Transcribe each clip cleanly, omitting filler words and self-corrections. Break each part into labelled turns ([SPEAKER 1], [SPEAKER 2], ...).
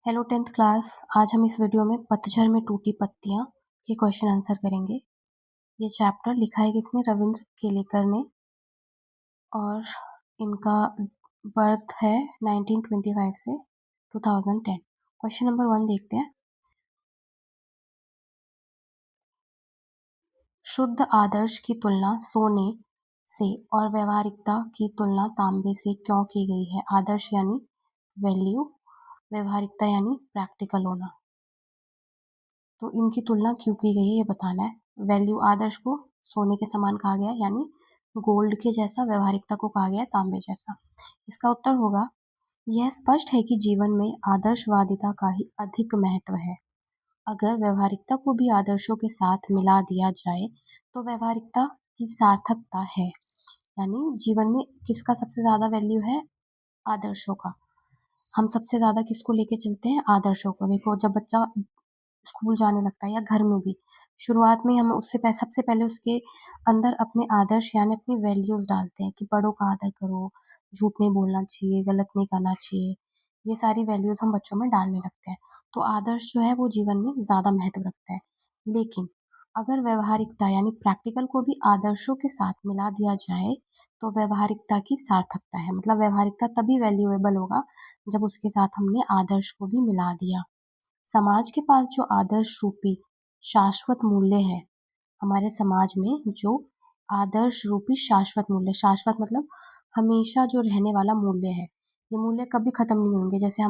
[SPEAKER 1] Hello 10th class. आज हम इस वीडियो में पतझड़ में टूटी पत्तियां के क्वेश्चन आंसर करेंगे। ये चैप्टर लिखा है किसने? रविंद्र केलेकर ने, और इनका बर्थ है 1925 से 2010। क्वेश्चन नंबर 1 देखते हैं। शुद्ध आदर्श की तुलना सोने से और व्यवहारिकता की तुलना तांबे से क्यों की गई है? आदर्श यानी वैल्यू, व्यवहारिकता यानी प्रैक्टिकल होना। तो इनकी तुलना क्यों की गई है ये बताना है। वैल्यू, आदर्श को सोने के समान कहा गया यानी गोल्ड के जैसा, व्यवहारिकता को कहा गया तांबे जैसा। इसका उत्तर होगा, यह स्पष्ट है कि जीवन में आदर्शवादिता का ही अधिक महत्व है। अगर व्यवहारिकता को भी आदर्शों के साथ मिला दिया जाए तो व्यवहारिकता की सार्थकता है। यानी जीवन में किसका सबसे ज्यादा वैल्यू है? आदर्शों का। हम सबसे ज्यादा किसको लेके चलते हैं? आदर्शों को। देखो, जब बच्चा स्कूल जाने लगता है या घर में भी, शुरुआत में हम सबसे पहले उसके अंदर अपने आदर्श यानी अपनी वैल्यूज डालते हैं कि बड़ों का आदर करो, झूठ नहीं बोलना चाहिए, गलत नहीं करना चाहिए। ये सारी वैल्यूज हम बच्चों में डालने लगते हैं। तो आदर्श जो है वो जीवन में ज्यादा महत्व रखता है। लेकिन अगर व्यवहारिकता यानी प्रैक्टिकल को भी आदर्शों के साथ मिला दिया जाए तो व्यवहारिकता की सार्थकता है। मतलब व्यवहारिकता तभी वैल्यूएबल होगा जब उसके साथ हमने आदर्श को भी मिला दिया। समाज के पास जो आदर्श रूपी शाश्वत मूल्य है, हमारे समाज में जो आदर्श रूपी शाश्वत मूल्य, शाश्वत मतलब हमेशा जो रहने वाला मूल्य है, ये मूल्य कभी खत्म नहीं होंगे। जैसे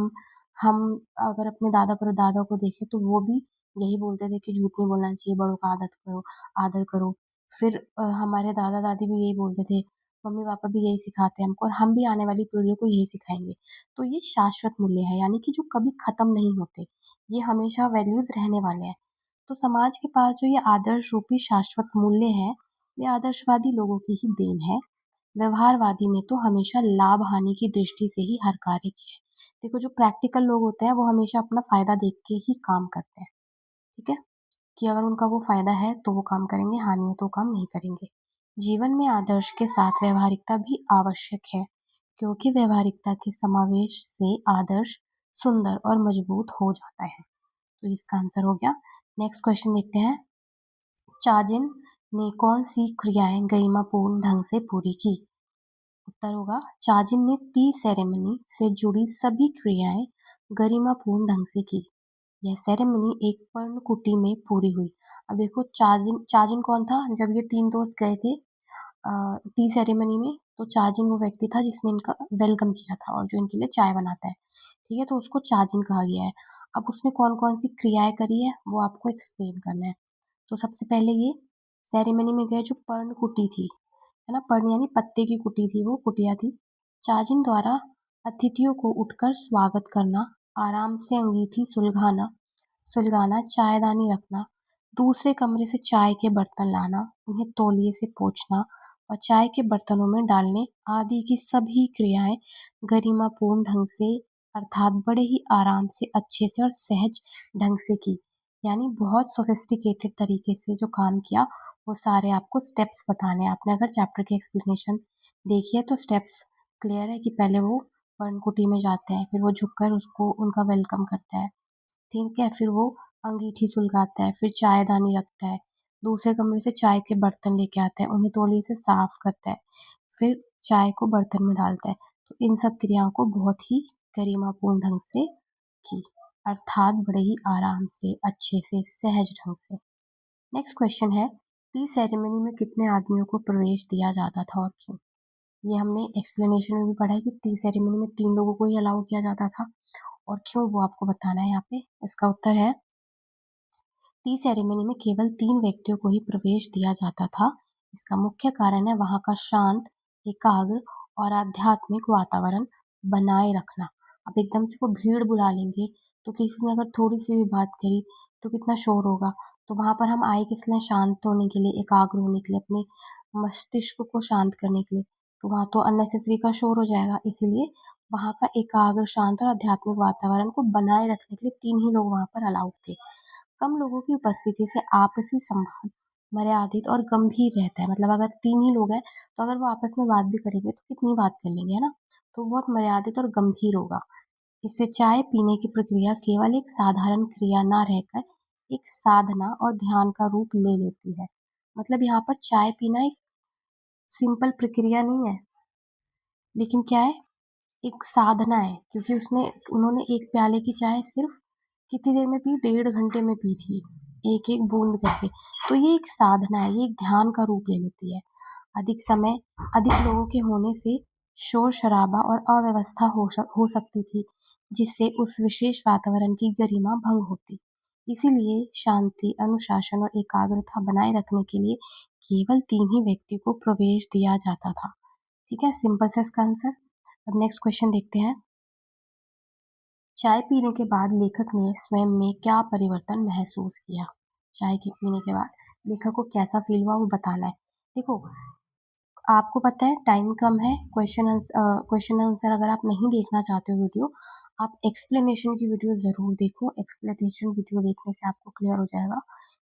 [SPEAKER 1] हम अगर अपने दादा परदादा को देखें तो वो भी यही बोलते थे कि झूठ नहीं बोलना चाहिए, बड़ों का आदत करो, आदर करो। फिर हमारे दादा दादी भी यही बोलते थे, मम्मी पापा भी यही सिखाते हैं हमको, और हम भी आने वाली पीढ़ियों को यही सिखाएंगे। तो ये शाश्वत मूल्य है, यानी कि जो कभी खत्म नहीं होते, ये हमेशा वैल्यूज रहने वाले हैं। तो समाज के पास जो ये आदर्श रूपी शाश्वत मूल्य है, वे आदर्शवादी लोगों की ही देन है। व्यवहारवादी ने तो हमेशा लाभ हानि की दृष्टि से ही हर कार्य किया है। देखो, जो प्रैक्टिकल लोग होते हैं वो हमेशा अपना फायदा देख के ही काम करते हैं। ठीक है, कि अगर उनका वो फायदा है तो वो काम करेंगे, हानि है तो काम नहीं करेंगे। जीवन में आदर्श के साथ व्यवहारिकता भी आवश्यक है, क्योंकि व्यवहारिकता के समावेश से आदर्श सुंदर और मजबूत हो जाता है। तो इसका आंसर हो गया। नेक्स्ट क्वेश्चन देखते हैं। चाजिन ने कौन सी क्रियाएं गरिमापूर्ण ढंग से पूरी की? उत्तर होगा, चाजिन ने टी सेरेमनी से जुड़ी सभी क्रियाएं गरिमापूर्ण ढंग से की। यह सेरेमनी एक पर्णकुटी में पूरी हुई। अब देखो, चाजिन चाजिन कौन था? जब ये तीन दोस्त गए थे टी सेरेमनी में, तो चाजिन वो व्यक्ति था जिसने इनका वेलकम किया था और जो इनके लिए चाय बनाता है। ठीक है, तो उसको चाजिन कहा गया है। अब उसने कौन कौन सी क्रियाएं करी है वो आपको एक्सप्लेन करना है। तो सबसे पहले ये सेरेमनी में गए, जो पर्ण कुटी थी, है ना, पर्ण यानी पत्ते की कुटी थी, वो कुटिया थी। चाजिन द्वारा अतिथियों को उठकर स्वागत करना, आराम से अंगीठी सुलगाना सुलगाना, चायदानी रखना, दूसरे कमरे से चाय के बर्तन लाना, उन्हें तौलिए से पोंछना और चाय के बर्तनों में डालने आदि की सभी क्रियाएं गरिमापूर्ण ढंग से, अर्थात बड़े ही आराम से, अच्छे से और सहज ढंग से की। यानी बहुत सोफिस्टिकेटेड तरीके से जो काम किया, वो सारे आपको स्टेप्स बताने हैं। आपने अगर चैप्टर की एक्सप्लेनेशन देखी है तो स्टेप्स क्लियर है कि पहले वो पर्णकुटी में जाते हैं, फिर वो झुककर उसको उनका वेलकम करता है। ठीक है, फिर वो अंगीठी सुलगाता है, फिर चायदानी रखता है, दूसरे कमरे से चाय के बर्तन लेके आता है, उन्हें तौलिए से साफ करता है, फिर चाय को बर्तन में डालता है। तो इन सब क्रियाओं को बहुत ही गरिमापूर्ण ढंग से की, अर्थात बड़े ही आराम से, अच्छे से, सहज ढंग से। नेक्स्ट क्वेश्चन है, टी सेरेमनी में कितने आदमियों को प्रवेश दिया जाता था और क्यों? ये हमने एक्सप्लेनेशन में भी पढ़ा है कि टी सेरेमनी में 3 लोगों को ही अलाउ किया जाता था, और क्यों वो आपको बताना है यहाँ पे। इसका उत्तर है, टी सेरेमनी में केवल 3 व्यक्तियों को ही प्रवेश दिया जाता था। इसका मुख्य कारण है वहाँ का शांत, एकाग्र और आध्यात्मिक वातावरण बनाए रखना। अब एकदम से वो भीड़ बुला लेंगे तो किसी ने अगर थोड़ी सी भी बात करी तो कितना शोर होगा। तो वहाँ पर हम आए किस लिए? शांत होने के लिए, एकाग्र होने के लिए, अपने मस्तिष्क को शांत करने के लिए। तो वहाँ तो अननेसेसरी का शोर हो जाएगा, इसीलिए वहाँ का एकाग्र, शांत और आध्यात्मिक वातावरण को बनाए रखने के लिए 3 ही लोग वहाँ पर अलाउड थे। कम लोगों की उपस्थिति से आपसी संवाद मर्यादित और गंभीर रहता है। मतलब अगर 3 ही लोग हैं तो अगर वो आपस में बात भी करेंगे तो कितनी बात कर लेंगे, है ना? तो बहुत मर्यादित और गंभीर होगा। इससे चाय पीने की प्रक्रिया केवल एक साधारण क्रिया ना रहकर एक साधना और ध्यान का रूप ले लेती है। मतलब यहाँ पर चाय पीना एक सिंपल प्रक्रिया नहीं है, लेकिन क्या है, एक साधना है, क्योंकि उन्होंने एक प्याले की चाय सिर्फ कितनी देर में पी, 1.5 घंटे में पी थी, एक एक बूंद करके। तो ये एक साधना है, ये एक ध्यान का रूप ले लेती है। अधिक लोगों के होने से शोर शराबा और अव्यवस्था हो सकती थी, जिससे उस विशेष वातावरण की गरिमा भंग होती। इसीलिए शांति, अनुशासन और एकाग्रता बनाए रखने के लिए केवल 3 ही व्यक्ति को प्रवेश दिया जाता था। ठीक है, सिंपल सा इसका आंसर। अब नेक्स्ट क्वेश्चन देखते हैं। चाय पीने के बाद लेखक ने स्वयं में क्या परिवर्तन महसूस किया? चाय के पीने के बाद लेखक को कैसा फील हुआ वो बताना है। देखो, आपको पता है टाइम कम है, क्वेश्चन आंसर अगर आप नहीं देखना चाहते हो वीडियो, आप एक्सप्लेनेशन की वीडियो ज़रूर देखो। एक्सप्लेनेशन वीडियो देखने से आपको क्लियर हो जाएगा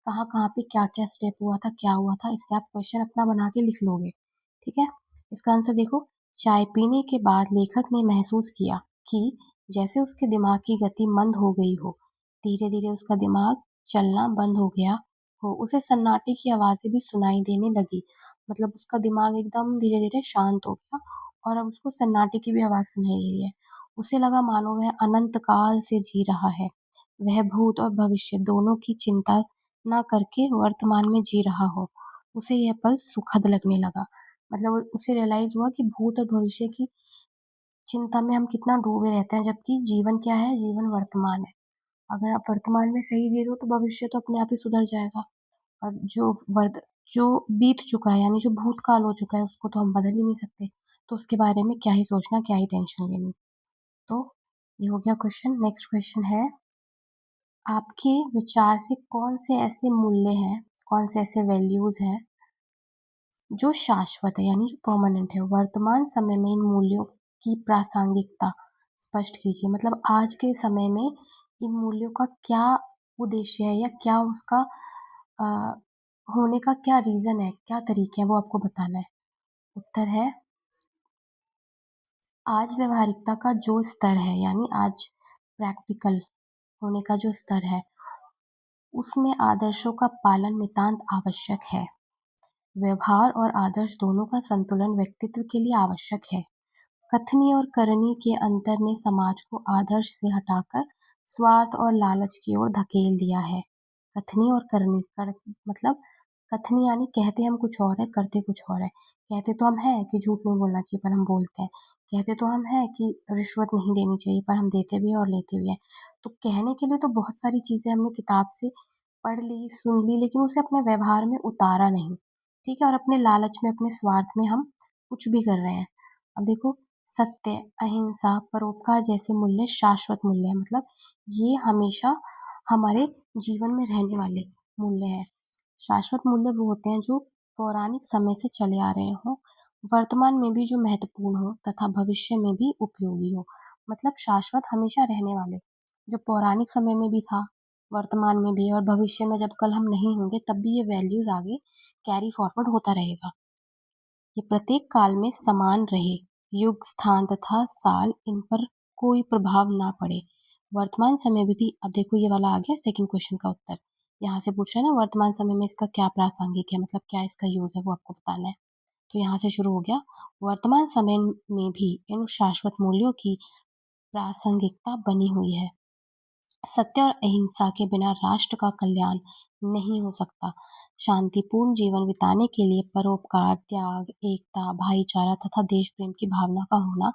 [SPEAKER 1] कहाँ कहाँ पे क्या क्या स्टेप हुआ था, क्या हुआ था। इससे आप क्वेश्चन अपना बना के लिख लोगे। ठीक है, इसका आंसर देखो। चाय पीने के बाद लेखक ने महसूस किया कि जैसे उसके दिमाग की गति मंद हो गई हो, धीरे धीरे उसका दिमाग चलना बंद हो गया हो। उसे सन्नाटे की आवाज़ें भी सुनाई देने लगी। मतलब उसका दिमाग एकदम धीरे धीरे शांत हो गया और अब उसको सन्नाटे की भी आवाज़ सुनाई दे रही है। उसे लगा मानो वह अनंत काल से जी रहा है। वह भूत और भविष्य दोनों की चिंता ना करके वर्तमान में जी रहा हो। उसे यह पल सुखद लगने लगा। मतलब उसे रियलाइज हुआ कि भूत और भविष्य की चिंता में हम कितना डूबे रहते हैं, जबकि जीवन क्या है, जीवन वर्तमान है। अगर आप वर्तमान में सही जी रहे हो तो भविष्य तो अपने आप ही सुधर जाएगा। और जो बीत चुका है, यानी जो भूतकाल हो चुका है, उसको तो हम बदल ही नहीं सकते। तो उसके बारे में क्या ही सोचना, क्या ही टेंशन लेनी। तो ये हो गया क्वेश्चन। नेक्स्ट क्वेश्चन है, आपके विचार से कौन से ऐसे मूल्य हैं, कौन से ऐसे वैल्यूज हैं जो शाश्वत है, यानी जो परमानेंट है? वर्तमान समय में इन मूल्यों की प्रासंगिकता स्पष्ट कीजिए। मतलब आज के समय में इन मूल्यों का क्या उद्देश्य है, या क्या उसका अ, होने का क्या रीजन है, क्या तरीके हैं, वो आपको बताना है। उत्तर है, आज व्यवहारिकता का जो स्तर है, यानी आज प्रैक्टिकल होने का जो स्तर है, उसमें आदर्शों का पालन नितांत आवश्यक है। व्यवहार और आदर्श दोनों का संतुलन व्यक्तित्व के लिए आवश्यक है। कथनी और करनी के अंतर ने समाज को आदर्श से हटाकर स्वार्थ और लालच की ओर धकेल दिया है। कथनी और करनी मतलब कथनी यानी कहते हम कुछ और है, करते कुछ और है। कहते तो हम हैं कि झूठ नहीं बोलना चाहिए, पर हम बोलते हैं। कहते तो हम हैं कि रिश्वत नहीं देनी चाहिए, पर हम देते भी हैं और लेते भी हैं। तो कहने के लिए तो बहुत सारी चीजें हमने किताब से पढ़ ली, सुन ली, लेकिन उसे अपने व्यवहार में उतारा नहीं। ठीक है, और अपने लालच में, अपने स्वार्थ में हम कुछ भी कर रहे हैं। अब देखो, सत्य, अहिंसा, परोपकार जैसे मूल्य शाश्वत मूल्य है। मतलब ये हमेशा हमारे जीवन में रहने वाले मूल्य हैं। शाश्वत मूल्य वो होते हैं जो पौराणिक समय से चले आ रहे हों, वर्तमान में भी जो महत्वपूर्ण हो तथा भविष्य में भी उपयोगी हो। मतलब शाश्वत हमेशा रहने वाले, जो पौराणिक समय में भी था, वर्तमान में भी, और भविष्य में जब कल हम नहीं होंगे तब भी ये वैल्यूज आगे कैरी फॉरवर्ड होता रहेगा। ये प्रत्येक काल में समान रहे, युग, स्थान तथा साल इन पर कोई प्रभाव ना पड़े। वर्तमान समय में भी, अब देखो ये वाला आ गया सेकंड क्वेश्चन का उत्तर। यहाँ से पूछ रहे हैं ना, वर्तमान समय में इसका क्या प्रासंगिक है, मतलब क्या इसका यूज है, वो आपको बताना है। तो यहाँ से शुरू हो गया, वर्तमान समय में भी इन शाश्वत मूल्यों की प्रासंगिकता बनी हुई है। सत्य और अहिंसा के बिना राष्ट्र का कल्याण नहीं हो सकता। शांतिपूर्ण जीवन बिताने के लिए परोपकार, त्याग, एकता, भाईचारा तथा देश प्रेम की भावना का होना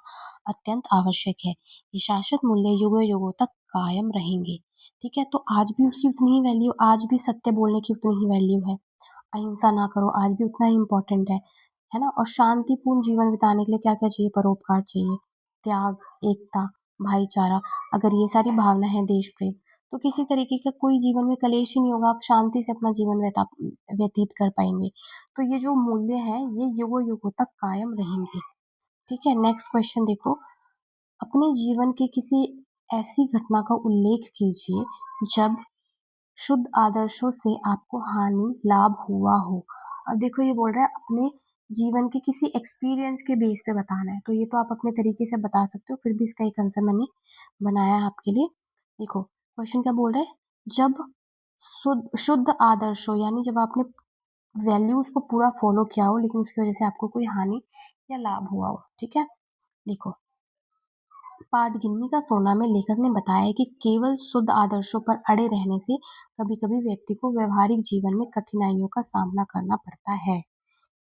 [SPEAKER 1] अत्यंत आवश्यक है। ये शाश्वत मूल्य युगों युगों तक कायम रहेंगे। ठीक है, तो आज भी उसकी उतनी ही वैल्यू, आज भी सत्य बोलने की उतनी ही वैल्यू है। अहिंसा ना करो आज भी उतना ही इम्पोर्टेंट है ना। और शांतिपूर्ण जीवन बिताने के लिए क्या क्या चाहिए? परोपकार चाहिए, त्याग, एकता, भाईचारा। अगर ये सारी भावना है, देश प्रेम, तो किसी तरीके का कोई जीवन में कलेश ही नहीं होगा। आप शांति से अपना जीवन व्यतीत कर पाएंगे। तो ये जो मूल्य हैं ये युगों युगों तक कायम रहेंगे। ठीक है, नेक्स्ट क्वेश्चन देखो। अपने जीवन के किसी ऐसी घटना का उल्लेख कीजिए जब शुद्ध आदर्शों से आपको हानि लाभ हुआ हो। अब देखो ये बोल रहा है अपने जीवन के किसी एक्सपीरियंस के बेस पे बताना है, तो ये तो आप अपने तरीके से बता सकते हो, फिर भी इसका एक आंसर मैंने बनाया है आपके लिए। देखो क्वेश्चन क्या बोल रहा है, जब शुद्ध शुद्ध आदर्श हो, यानी जब आपने वैल्यूज को पूरा फॉलो किया हो लेकिन उसकी वजह से आपको कोई हानि या लाभ हुआ हो। ठीक है, देखो पाठ गिन्नी का सोना में लेखक ने बताया है कि केवल शुद्ध आदर्शों पर अड़े रहने से कभी कभी व्यक्ति को व्यवहारिक जीवन में कठिनाइयों का सामना करना पड़ता है।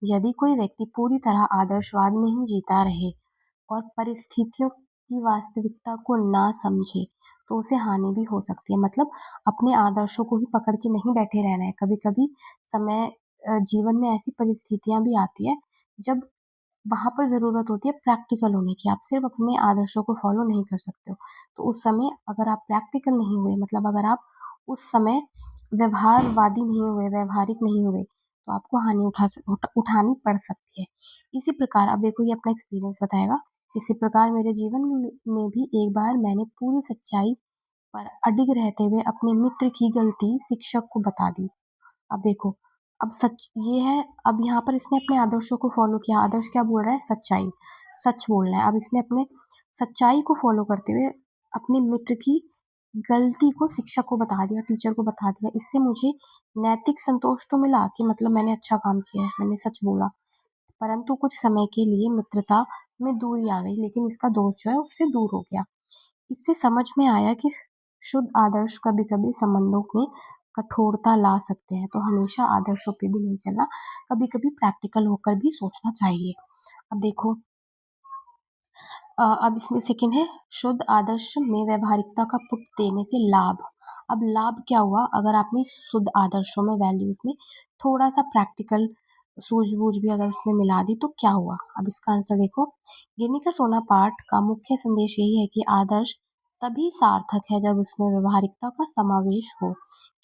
[SPEAKER 1] यदि कोई व्यक्ति पूरी तरह आदर्शवाद में ही जीता रहे और परिस्थितियों की वास्तविकता को ना समझे तो उसे हानि भी हो सकती है। मतलब अपने आदर्शों को ही पकड़ के नहीं बैठे रहना है। कभी कभी समय जीवन में ऐसी परिस्थितियां भी आती है जब वहां पर जरूरत होती है प्रैक्टिकल होने की। आप सिर्फ अपने आदर्शों को फॉलो नहीं कर सकते हो, तो उस समय अगर आप प्रैक्टिकल नहीं हुए, मतलब अगर आप उस समय व्यवहारवादी नहीं हुए, व्यवहारिक नहीं हुए, तो आपको हानि उठानी पड़ सकती है। इसी प्रकार अब देखो ये अपना एक्सपीरियंस बताएगा। इसी प्रकार मेरे जीवन में भी एक बार मैंने पूरी सच्चाई पर अडिग रहते हुए अपने मित्र की गलती शिक्षक को बता दी। अब देखो, अब सच ये है, अब यहाँ पर इसने अपने आदर्शों को फॉलो किया। आदर्श क्या बोल रहा है, सच्चाई, सच बोलना है। अब इसने अपने सच्चाई को फॉलो करते हुए अपने मित्र की गलती को शिक्षक को बता दिया, टीचर को बता दिया। इससे मुझे नैतिक संतोष तो मिला कि मतलब मैंने अच्छा काम किया है, मैंने सच बोला, परंतु कुछ समय के लिए मित्रता में दूरी आ गई, लेकिन इसका दोस्त जो है उससे दूर हो गया। इससे समझ में आया कि शुद्ध आदर्श कभी कभी संबंधों में कठोरता ला सकते हैं, तो हमेशा आदर्शों पे भी नहीं चलना, कभी कभी प्रैक्टिकल होकर भी सोचना चाहिए। अब देखो अब इसमें सेकंड है, शुद्ध आदर्श में व्यवहारिकता का पुट देने से लाभ। अब लाभ क्या हुआ, अगर आपने शुद्ध आदर्शों में वैल्यूज में थोड़ा सा प्रैक्टिकल सूझबूझ भी अगर इसमें मिला दी तो क्या हुआ। अब इसका आंसर देखो, गिनी का सोना पाठ का मुख्य संदेश यही है कि आदर्श तभी सार्थक है जब उसमें व्यवहारिकता का समावेश हो।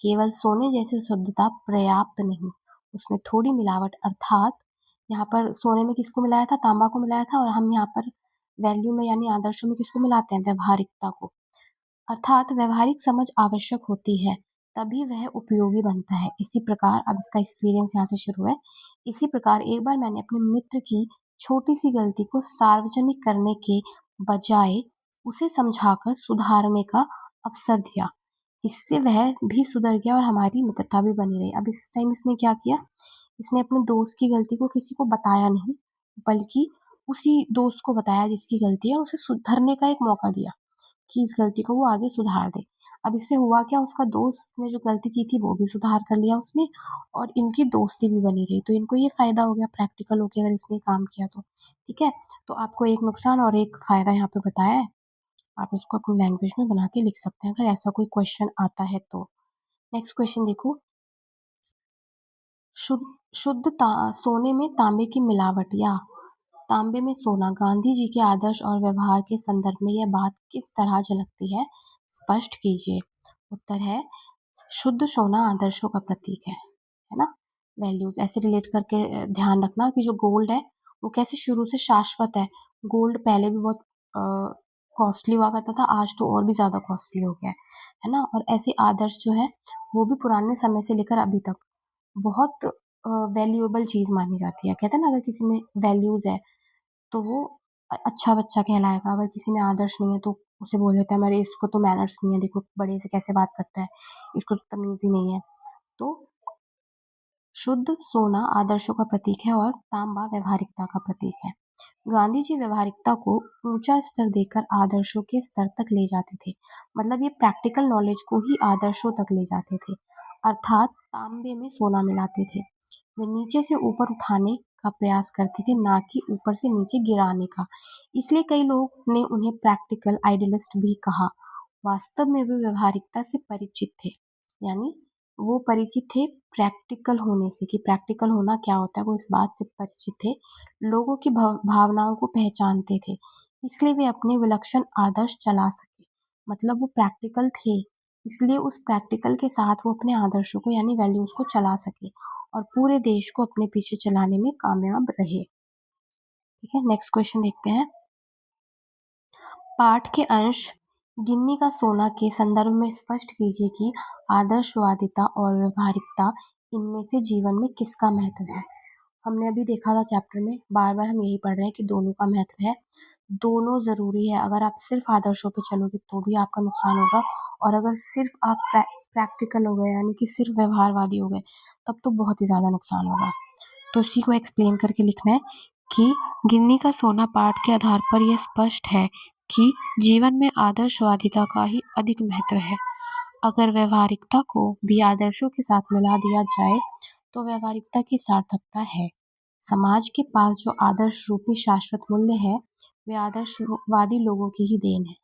[SPEAKER 1] केवल सोने जैसी शुद्धता पर्याप्त नहीं, उसमें थोड़ी मिलावट, अर्थात यहाँ पर सोने में किसको मिलाया था, तांबा को मिलाया था, और हम यहाँ पर वैल्यू में यानी आदर्शों में किसको मिलाते हैं, व्यवहारिकता को। अर्थात व्यवहारिक समझ आवश्यक होती है, तभी वह उपयोगी बनता है। इसी प्रकार अब इसका एक्सपीरियंस यहाँ से शुरू है। इसी प्रकार एक बार मैंने अपने मित्र की छोटी सी गलती को सार्वजनिक करने के बजाय उसे समझाकर सुधारने का अवसर दिया। इससे वह भी सुधर गया और हमारी मित्रता भी बनी रही। अब इस टाइम इसने क्या किया, इसने अपने दोस्त की गलती को किसी को बताया नहीं, बल्कि उसी दोस्त को बताया जिसकी गलती है, उसे सुधरने का एक मौका दिया कि इस गलती को वो आगे सुधार दे। अब इससे हुआ क्या, उसका दोस्त ने जो गलती की थी वो भी सुधार कर लिया उसने, और इनकी दोस्ती भी बनी रही। तो इनको ये फायदा हो गया प्रैक्टिकल होके अगर इसने काम किया तो। ठीक है, तो आपको एक नुकसान और एक फायदा यहाँ पे बताया है। आप इसको अपनी लैंग्वेज में बना के लिख सकते हैं अगर ऐसा कोई क्वेश्चन आता है तो। नेक्स्ट क्वेश्चन देखो, शुद्ध शुद्ध सोने में तांबे की मिलावट या तांबे में सोना, गांधी जी के आदर्श और व्यवहार के संदर्भ में यह बात किस तरह झलकती है, स्पष्ट कीजिए। उत्तर है, शुद्ध सोना आदर्शों का प्रतीक है ना। वैल्यूज ऐसे रिलेट करके ध्यान रखना कि जो गोल्ड है वो कैसे शुरू से शाश्वत है। गोल्ड पहले भी बहुत कॉस्टली हुआ करता था, आज तो और भी ज्यादा कॉस्टली हो गया है ना। और ऐसे आदर्श जो है वो भी पुराने समय से लेकर अभी तक बहुत वैल्यूएबल चीज मानी जाती है। कहते हैं ना, अगर किसी में वैल्यूज है तो वो अच्छा बच्चा कहलाएगा। अगर किसी में आदर्श नहीं है तो उसे बोल देता है, मेरे इसको तो मैनर्स नहीं है, देखो बड़े से कैसे बात करता है, इसको तो तमीज ही नहीं है। तो शुद्ध सोना आदर्शों का प्रतीक है और तांबा व्यवहारिकता का प्रतीक है। गांधी जी व्यवहारिकता को ऊंचा स्तर देकर आदर्शों के स्तर तक ले जाते थे। मतलब ये प्रैक्टिकल नॉलेज को ही आदर्शों तक ले जाते थे, अर्थात तांबे में सोना मिलाते थे। वे नीचे से ऊपर उठाने का प्रयास करते थे, ना कि ऊपर से नीचे गिराने का। इसलिए कई लोग ने उन्हें प्रैक्टिकल आइडियलिस्ट भी कहा। वास्तव में वे व्यवहारिकता से परिचित थे, यानी वो परिचित थे प्रैक्टिकल होने से, कि प्रैक्टिकल होना क्या होता है वो इस बात से परिचित थे। लोगों की भावनाओं को पहचानते थे, इसलिए वे अपने विलक्षण आदर्श चला सके। मतलब वो प्रैक्टिकल थे, इसलिए उस प्रैक्टिकल के साथ वो अपने आदर्शों को यानी वैल्यूज को चला सके और पूरे देश को अपने पीछे चलाने में कामयाब रहे। ठीक है, नेक्स्ट क्वेश्चन देखते हैं। पाठ के अंश गिन्नी का सोना के संदर्भ में स्पष्ट कीजिए कि आदर्शवादिता और व्यवहारिकता इनमें से जीवन में किसका महत्व है। हमने अभी देखा था चैप्टर में, बार बार हम यही पढ़ रहे हैं कि दोनों का महत्व है, दोनों जरूरी है। अगर आप सिर्फ आदर्शों पे चलोगे तो भी आपका नुकसान होगा, और अगर सिर्फ आप प्रैक्टिकल हो गए यानी कि सिर्फ व्यवहारवादी हो गए तब तो बहुत ही ज्यादा नुकसान होगा। तो इसी को एक्सप्लेन करके लिखना है कि गिन्नी का सोना पाठ के आधार पर यह स्पष्ट है कि जीवन में आदर्शवादिता का ही अधिक महत्व है। अगर व्यवहारिकता को भी आदर्शों के साथ मिला दिया जाए तो व्यवहारिकता की सार्थकता है। समाज के पास जो आदर्श रूपी शाश्वत मूल्य है वे आदर्शवादी लोगों की ही देन है।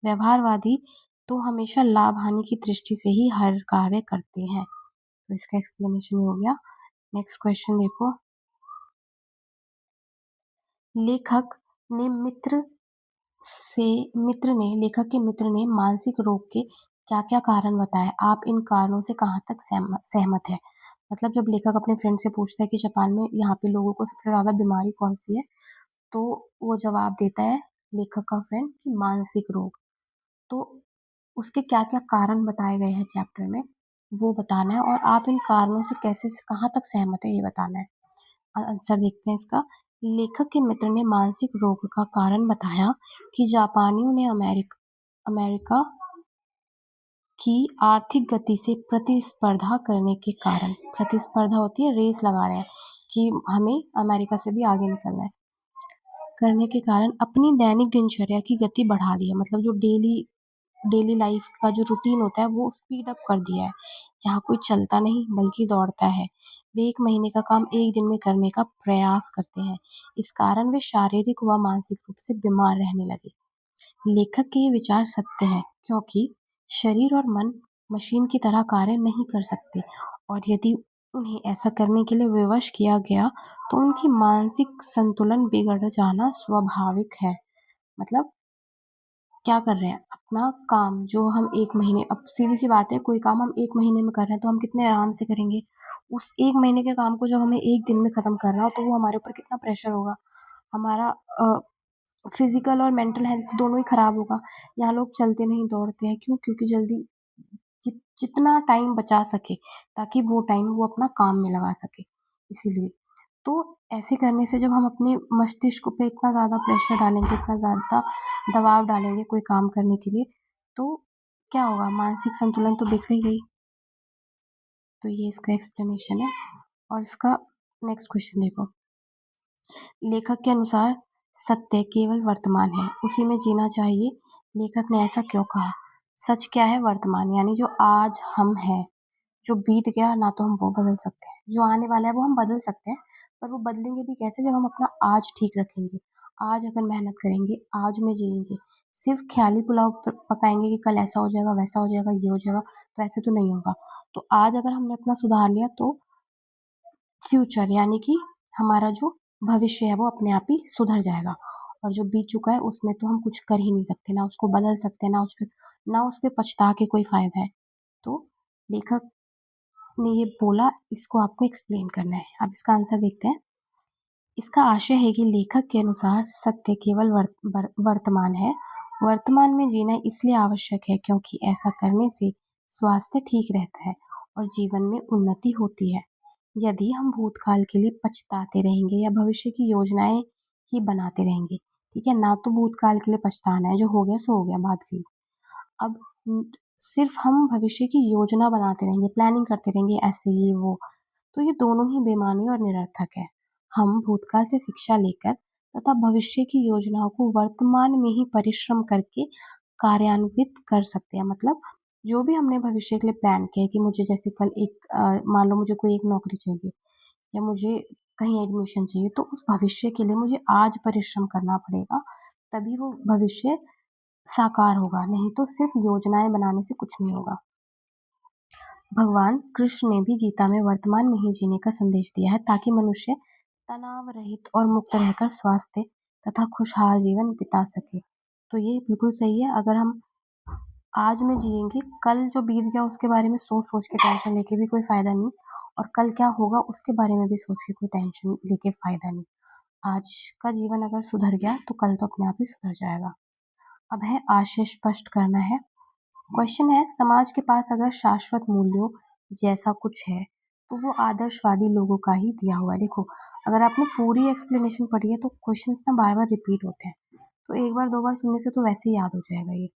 [SPEAKER 1] व्यवहारवादी तो हमेशा लाभ हानि की दृष्टि से ही हर कार्य करते हैं। तो इसका एक्सप्लेनेशन हो गया। नेक्स्ट क्वेश्चन देखो। लेखक लेखक के मित्र ने मानसिक रोग के क्या क्या कारण बताए, आप इन कारणों से कहाँ तक सहमत है। मतलब जब लेखक अपने फ्रेंड से पूछता है कि जापान में यहाँ पे लोगों को सबसे ज्यादा बीमारी कौन सी है, तो वो जवाब देता है लेखक का फ्रेंड कि मानसिक रोग। तो उसके क्या क्या कारण बताए गए हैं चैप्टर में वो बताना है, और आप इन कारणों से कैसे कहाँ तक सहमत है ये बताना है। आंसर देखते हैं इसका। लेखक के मित्र ने मानसिक रोग का कारण बताया कि जापानियों ने अमेरिका की आर्थिक गति से प्रतिस्पर्धा करने के कारण, प्रतिस्पर्धा होती है रेस लगा रहे हैं कि हमें अमेरिका से भी आगे निकलना है, करने के कारण अपनी दैनिक दिनचर्या की गति बढ़ा दी है। मतलब जो डेली डेली लाइफ का जो रूटीन होता है वो स्पीड अप कर दिया है, जहाँ कोई चलता नहीं बल्कि दौड़ता है। वे 1 महीने का काम 1 दिन में करने का प्रयास करते हैं। इस कारण वे शारीरिक व मानसिक रूप से बीमार रहने लगे। लेखक के ये विचार सत्य हैं, क्योंकि शरीर और मन मशीन की तरह कार्य नहीं कर सकते, और यदि उन्हें ऐसा करने के लिए विवश किया गया तो उनकी मानसिक संतुलन बिगड़ जाना स्वाभाविक है। मतलब क्या कर रहे हैं, अपना काम जो हम 1 महीने, अब सीधी सी बात है कोई काम हम 1 महीने में कर रहे हैं तो हम कितने आराम से करेंगे। उस 1 महीने के काम को जब हमें 1 दिन में खत्म करना हो तो वो हमारे ऊपर कितना प्रेशर होगा। हमारा फिजिकल और मेंटल हेल्थ दोनों ही खराब होगा। यहाँ लोग चलते नहीं दौड़ते हैं, क्यों? क्योंकि जल्दी जितना टाइम बचा सके ताकि वो टाइम वो अपना काम में लगा सके, इसीलिए। तो ऐसे करने से जब हम अपने मस्तिष्क पे इतना ज़्यादा प्रेशर डालेंगे, इतना ज़्यादा दबाव डालेंगे कोई काम करने के लिए, तो क्या होगा, मानसिक संतुलन तो बिगड़ेगा ही। तो ये इसका एक्सप्लेनेशन है। और इसका नेक्स्ट क्वेश्चन देखो। लेखक के अनुसार सत्य केवल वर्तमान है, उसी में जीना चाहिए। लेखक ने ऐसा क्यों कहा? सच क्या है? वर्तमान, यानी जो आज हम हैं। जो बीत गया ना तो हम वो बदल सकते हैं, जो आने वाला है वो हम बदल सकते हैं, पर वो बदलेंगे भी कैसे? जब हम अपना आज ठीक रखेंगे, आज अगर मेहनत करेंगे, आज में जिएंगे। सिर्फ ख्याली पुलाव पकाएंगे कि कल ऐसा हो जाएगा, वैसा हो जाएगा, ये हो जाएगा, तो ऐसे तो नहीं होगा। तो आज अगर हमने अपना सुधार लिया तो फ्यूचर यानी कि हमारा जो भविष्य है वो अपने आप ही सुधर जाएगा। और जो बीत चुका है उसमें तो हम कुछ कर ही नहीं सकते, ना उसको बदल सकते, ना उस पे पछता के कोई फायदा है। तो लेखक ने ये बोला, इसको आपको एक्सप्लेन करना है। अब इसका आंसर देखते हैं। इसका आशय है कि लेखक के अनुसार सत्य केवल वर्तमान है। वर्तमान में जीना इसलिए आवश्यक है क्योंकि ऐसा करने से स्वास्थ्य ठीक रहता है और जीवन में उन्नति होती है। यदि हम भूतकाल के लिए पछताते रहेंगे या भविष्य की योजनाएं ही बनाते रहेंगे, ठीक है ना, तो भूतकाल के लिए पछताना है, जो हो गया सो हो गया, बात की। अब सिर्फ हम भविष्य की योजना बनाते रहेंगे, प्लानिंग करते रहेंगे, ऐसे ये वो, तो ये दोनों ही बेमानी और निरर्थक है। हम भूतकाल से शिक्षा लेकर तथा भविष्य की योजनाओं को वर्तमान में ही परिश्रम करके कार्यान्वित कर सकते हैं। मतलब जो भी हमने भविष्य के लिए प्लान किया है कि मुझे जैसे कल एक मान लो मुझे कोई एक नौकरी चाहिए या मुझे कहीं एडमिशन चाहिए, तो उस भविष्य के लिए मुझे आज परिश्रम करना पड़ेगा, तभी वो भविष्य साकार होगा, नहीं तो सिर्फ योजनाएं बनाने से कुछ नहीं होगा। भगवान कृष्ण ने भी गीता में वर्तमान में ही जीने का संदेश दिया है ताकि मनुष्य तनाव रहित और मुक्त रहकर स्वास्थ्य तथा खुशहाल जीवन बिता सके। तो ये बिल्कुल सही है। अगर हम आज में जिएंगे, कल जो बीत गया उसके बारे में सोच सोच के टेंशन लेके भी कोई फायदा नहीं, और कल क्या होगा उसके बारे में भी सोच के कोई टेंशन लेके फायदा नहीं। आज का जीवन अगर सुधर गया तो कल तो अपने आप ही सुधर जाएगा। अब है आशय स्पष्ट करना है। क्वेश्चन है, समाज के पास अगर शाश्वत मूल्यों जैसा कुछ है तो वो आदर्शवादी लोगों का ही दिया हुआ है। देखो, अगर आपने पूरी एक्सप्लेनेशन पढ़ी है तो क्वेश्चंस ना बार बार रिपीट होते हैं, तो एक बार दो बार सुनने से तो वैसे ही याद हो जाएगा ये।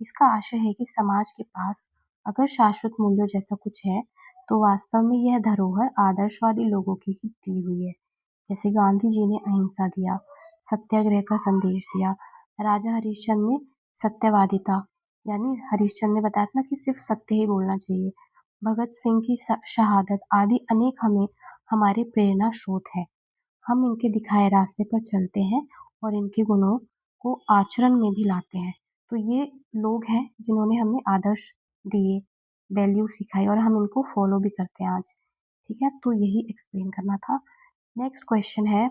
[SPEAKER 1] इसका आशय है कि समाज के पास अगर शाश्वत मूल्यों जैसा कुछ है तो वास्तव में यह धरोहर आदर्शवादी लोगों की ही दी हुई है। जैसे गांधी जी ने अहिंसा दिया, सत्याग्रह का संदेश दिया, राजा हरिश्चंद्र ने सत्यवादिता, यानी हरिश्चंद्र ने बताया था ना कि सिर्फ सत्य ही बोलना चाहिए। भगत सिंह की शहादत आदि अनेक हमें हमारे प्रेरणा स्रोत है। हम इनके दिखाए रास्ते पर चलते हैं और इनके गुणों को आचरण में भी लाते हैं। तो ये लोग हैं जिन्होंने हमें आदर्श दिए, वैल्यू सिखाई और हम इनको फॉलो भी करते हैं आज। ठीक है, तो यही एक्सप्लेन करना था। नेक्स्ट क्वेश्चन है,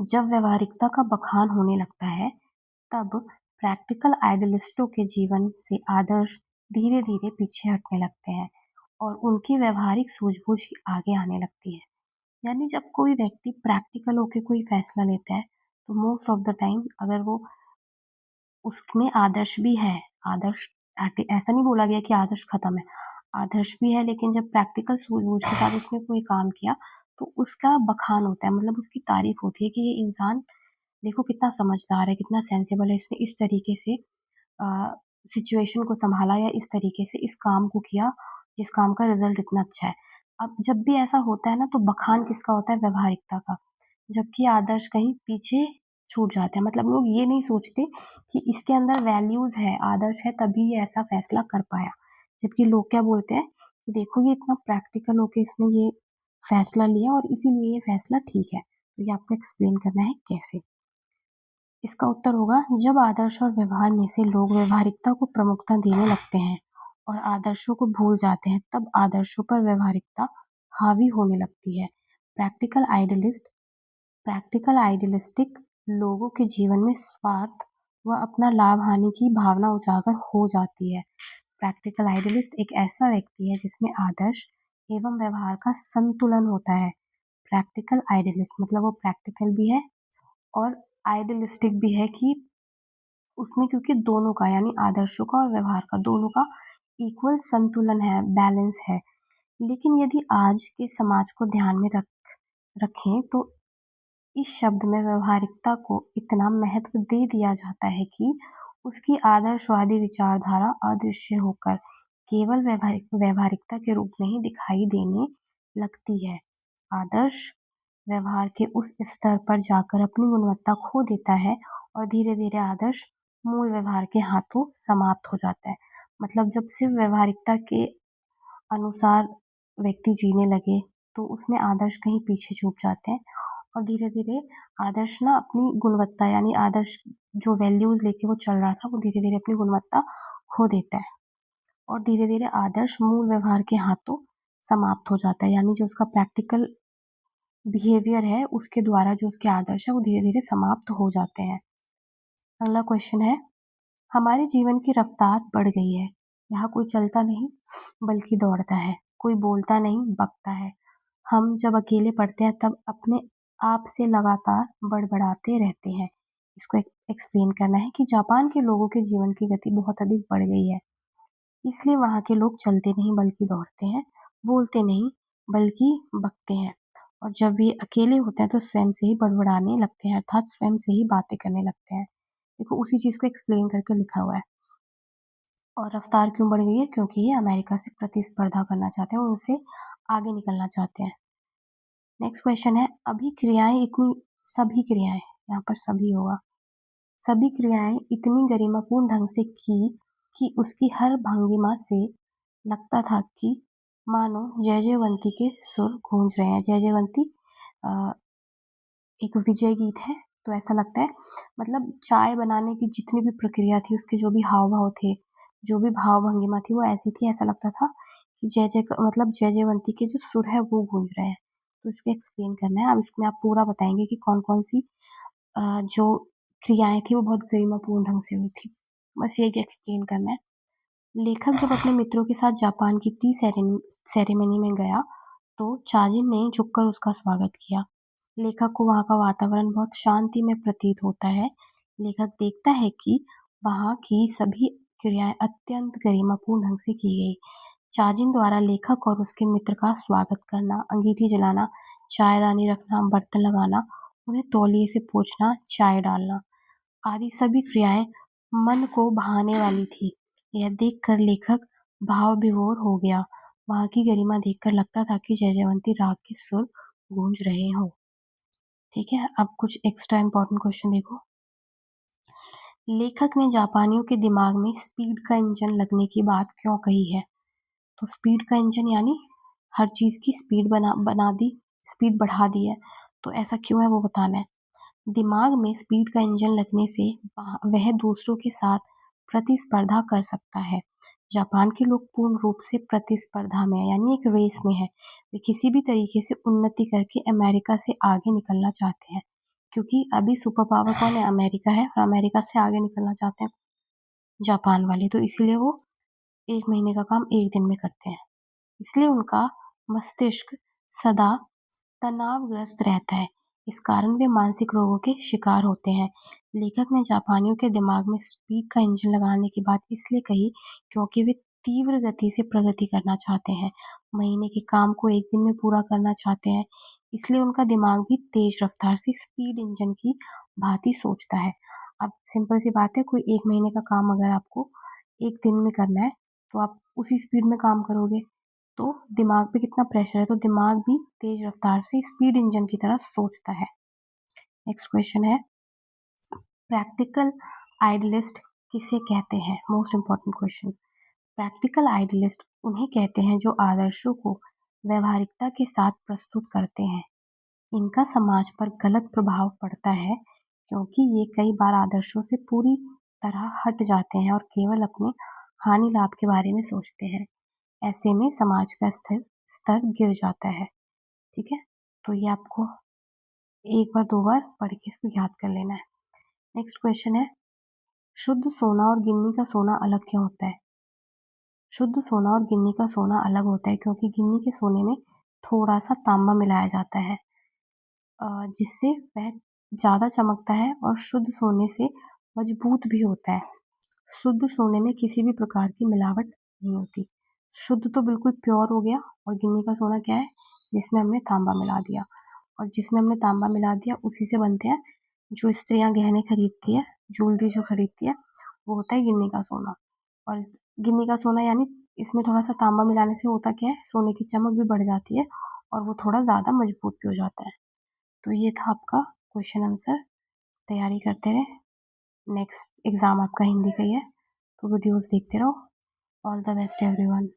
[SPEAKER 1] जब व्यवहारिकता का बखान होने लगता है तब प्रैक्टिकल आइडियलिस्टों के जीवन से आदर्श धीरे धीरे पीछे हटने लगते हैं और उनकी व्यवहारिक सूझबूझ ही आगे आने लगती है। यानी जब कोई व्यक्ति प्रैक्टिकल होके कोई फैसला लेता है तो मोस्ट ऑफ द टाइम अगर वो उसमें आदर्श भी है, आदर्श ऐसा नहीं बोला गया कि आदर्श खत्म है, आदर्श भी है, लेकिन जब प्रैक्टिकल सूझबूझ के साथ उसने कोई काम किया तो उसका बखान होता है, मतलब उसकी तारीफ होती है कि ये इंसान देखो कितना समझदार है, कितना सेंसिबल है, इसने इस तरीके से सिचुएशन को संभाला या इस तरीके से इस काम को किया जिस काम का रिजल्ट इतना अच्छा है। अब जब भी ऐसा होता है ना तो बखान किसका होता है, व्यवहारिकता का, जबकि आदर्श कहीं पीछे छूट जाते हैं। मतलब लोग ये नहीं सोचते कि इसके अंदर वैल्यूज है, आदर्श है, तभी ये ऐसा फैसला कर पाया। जबकि लोग क्या बोलते हैं कि देखो ये इतना प्रैक्टिकल होके इसने ये फैसला लिया और इसीलिए ये फैसला ठीक है। तो ये आपको एक्सप्लेन करना है कैसे। इसका उत्तर होगा, जब आदर्श और व्यवहार में से लोग व्यवहारिकता को प्रमुखता देने लगते हैं और आदर्शों को भूल जाते हैं, तब आदर्शों पर व्यवहारिकता हावी होने लगती है। प्रैक्टिकल आइडियलिस्ट प्रैक्टिकल आइडियलिस्टिक लोगों के जीवन में स्वार्थ व अपना लाभ हानि की भावना उजागर हो जाती है। प्रैक्टिकल आइडियलिस्ट एक ऐसा व्यक्ति है जिसमें आदर्श एवं व्यवहार का संतुलन होता है। प्रैक्टिकल आइडियलिस्ट मतलब वो प्रैक्टिकल भी है और आइडियलिस्टिक भी है कि उसमें क्योंकि दोनों का यानी आदर्शों का और व्यवहार का दोनों का इक्वल संतुलन है, बैलेंस है। लेकिन यदि आज के समाज को ध्यान में रखें तो इस शब्द में व्यवहारिकता को इतना महत्व दे दिया जाता है कि उसकी आदर्शवादी विचारधारा अदृश्य होकर केवल व्यवहारिकता के रूप में ही दिखाई देने लगती है। आदर्श व्यवहार के उस स्तर पर जाकर अपनी गुणवत्ता खो देता है और धीरे धीरे आदर्श मूल व्यवहार के हाथों समाप्त हो जाता है। मतलब जब सिर्फ व्यवहारिकता के अनुसार व्यक्ति जीने लगे तो उसमें आदर्श कहीं पीछे छूट जाते हैं और धीरे धीरे आदर्श ना अपनी गुणवत्ता यानी आदर्श जो वैल्यूज लेके वो चल रहा था वो धीरे धीरे अपनी गुणवत्ता खो देता है और धीरे धीरे आदर्श मूल व्यवहार के हाथों समाप्त हो जाता है। यानी जो उसका प्रैक्टिकल बिहेवियर है उसके द्वारा जो उसके आदर्श है वो धीरे धीरे समाप्त हो जाते हैं। अगला क्वेश्चन है, हमारे जीवन की रफ्तार बढ़ गई है। यहाँ कोई चलता नहीं बल्कि दौड़ता है, कोई बोलता नहीं बकता है। हम जब अकेले पढ़ते हैं तब अपने आप से लगातार बड़बड़ाते रहते हैं। इसको एक्सप्लेन करना है कि जापान के लोगों के जीवन की गति बहुत अधिक बढ़ गई है, इसलिए वहाँ के लोग चलते नहीं बल्कि दौड़ते हैं, बोलते नहीं बल्कि बकते हैं और जब वे अकेले होते हैं तो स्वयं से ही बड़बड़ाने लगते हैं, अर्थात स्वयं से ही बातें करने लगते हैं। देखो उसी चीज़ को एक्सप्लेन करके लिखा हुआ है। और रफ्तार क्यों बढ़ गई है, क्योंकि ये अमेरिका से प्रतिस्पर्धा करना चाहते हैं और उनसे आगे निकलना चाहते हैं। नेक्स्ट क्वेश्चन है, सभी क्रियाएं, यहाँ पर सभी होगा, सभी क्रियाएं इतनी गरिमापूर्ण ढंग से की कि उसकी हर भंगिमा से लगता था कि मानो जय जयवंती के सुर गूंज रहे हैं। जय जयवंती एक विजय गीत है, तो ऐसा लगता है, मतलब चाय बनाने की जितनी भी प्रक्रिया थी उसके जो भी हाव भाव थे, जो भी भाव भंगिमा थी वो ऐसी थी, ऐसा लगता था कि मतलब जय जयवंती के जो सुर है वो गूंज रहे हैं। तो इसको एक्सप्लेन करना है। अब इसमें आप पूरा बताएंगे कि कौन कौन सी जो क्रियाएं थी वो बहुत गरिमापूर्ण ढंग से हुई थी, बस ये एक्सप्लेन करना है। लेखक जब अपने मित्रों के साथ जापान की टी सेरेमनी में गया तो चाजिन ने झुककर उसका स्वागत किया। लेखक को वहाँ का वातावरण बहुत शांतिमय प्रतीत होता है। लेखक देखता है कि वहाँ की सभी क्रियाएं अत्यंत गरिमापूर्ण ढंग से की गई। चाजिन द्वारा लेखक और उसके मित्र का स्वागत करना, अंगीठी जलाना, चायदानी रखना, बर्तन लगाना, उन्हें तौलिए से पोंछना, चाय डालना आदि सभी क्रियाएं मन को भाने वाली थी। यह देखकर लेखक भाव विभोर हो गया। वहां की गरिमा देखकर लगता था कि जयजयवंती राग के सुर गूंज रहे हों। ठीक है, अब कुछ एक्स्ट्रा इंपॉर्टेंट क्वेश्चन देखो। लेखक ने जापानियों के दिमाग में स्पीड का इंजन लगने की बात क्यों कही है? तो स्पीड का इंजन यानी हर चीज की स्पीड बना दी, स्पीड बढ़ा दी है, तो ऐसा क्यों है वो बताना है। दिमाग में स्पीड का इंजन लगने से वह दूसरों के साथ प्रतिस्पर्धा कर सकता है। जापान के लोग पूर्ण रूप से प्रतिस्पर्धा में है, यानी एक रेस में है। वे किसी भी तरीके से उन्नति करके अमेरिका से आगे निकलना चाहते हैं, क्योंकि अभी सुपर पावर कौन है? अमेरिका है, और अमेरिका से आगे निकलना चाहते हैं जापान वाले, तो इसीलिए वो 1 महीने का काम 1 दिन में करते हैं। इसलिए उनका मस्तिष्क सदा तनावग्रस्त रहता है। इस कारण वे मानसिक रोगों के शिकार होते हैं। लेखक ने जापानियों के दिमाग में स्पीड का इंजन लगाने की बात इसलिए कही क्योंकि वे तीव्र गति से प्रगति करना चाहते हैं, महीने के काम को 1 दिन में पूरा करना चाहते हैं। इसलिए उनका दिमाग भी तेज रफ्तार से स्पीड इंजन की भांति सोचता है। अब सिंपल सी बात है, कोई 1 महीने का काम अगर आपको 1 दिन में करना है, तो आप उसी स्पीड में काम करोगे, तो दिमाग पे कितना प्रेशर है, तो दिमाग भी तेज रफ्तार से स्पीड इंजन की तरह सोचता है। नेक्स्ट क्वेश्चन है, प्रैक्टिकल आइडियलिस्ट किसे कहते हैं? Most important question. Practical idealist उन्हें कहते हैं जो आदर्शों को व्यवहारिकता के साथ प्रस्तुत करते हैं। इनका समाज पर गलत प्रभाव पड़ता है क्योंकि ये कई बार आदर्शों से पूरी तरह हट जाते हैं और केवल अपने हानि लाभ के बारे में सोचते हैं। ऐसे में समाज का स्तर गिर जाता है। ठीक है, तो ये आपको एक बार 2 बार पढ़ के इसको याद कर लेना है। नेक्स्ट क्वेश्चन है, शुद्ध सोना और गिन्नी का सोना अलग क्यों होता है? शुद्ध सोना और गिन्नी का सोना अलग होता है क्योंकि गिन्नी के सोने में थोड़ा सा तांबा मिलाया जाता है, जिससे वह ज़्यादा चमकता है और शुद्ध सोने से मजबूत भी होता है। शुद्ध सोने में किसी भी प्रकार की मिलावट नहीं होती। शुद्ध तो बिल्कुल प्योर हो गया, और गिन्नी का सोना क्या है? जिसमें हमने तांबा मिला दिया, और जिसमें हमने तांबा मिला दिया उसी से बनते हैं जो स्त्रियां गहने खरीदती है, ज्वेलरी जो खरीदती है, वो होता है गिन्नी का सोना। और गिन्नी का सोना यानी इसमें थोड़ा सा तांबा मिलाने से होता क्या है, सोने की चमक भी बढ़ जाती है और वो थोड़ा ज़्यादा मजबूत भी हो जाता है। तो ये था आपका क्वेश्चन आंसर। तैयारी करते रहे, नेक्स्ट एग्ज़ाम आपका हिंदी का ही है, तो वीडियोस देखते रहो। All the best everyone.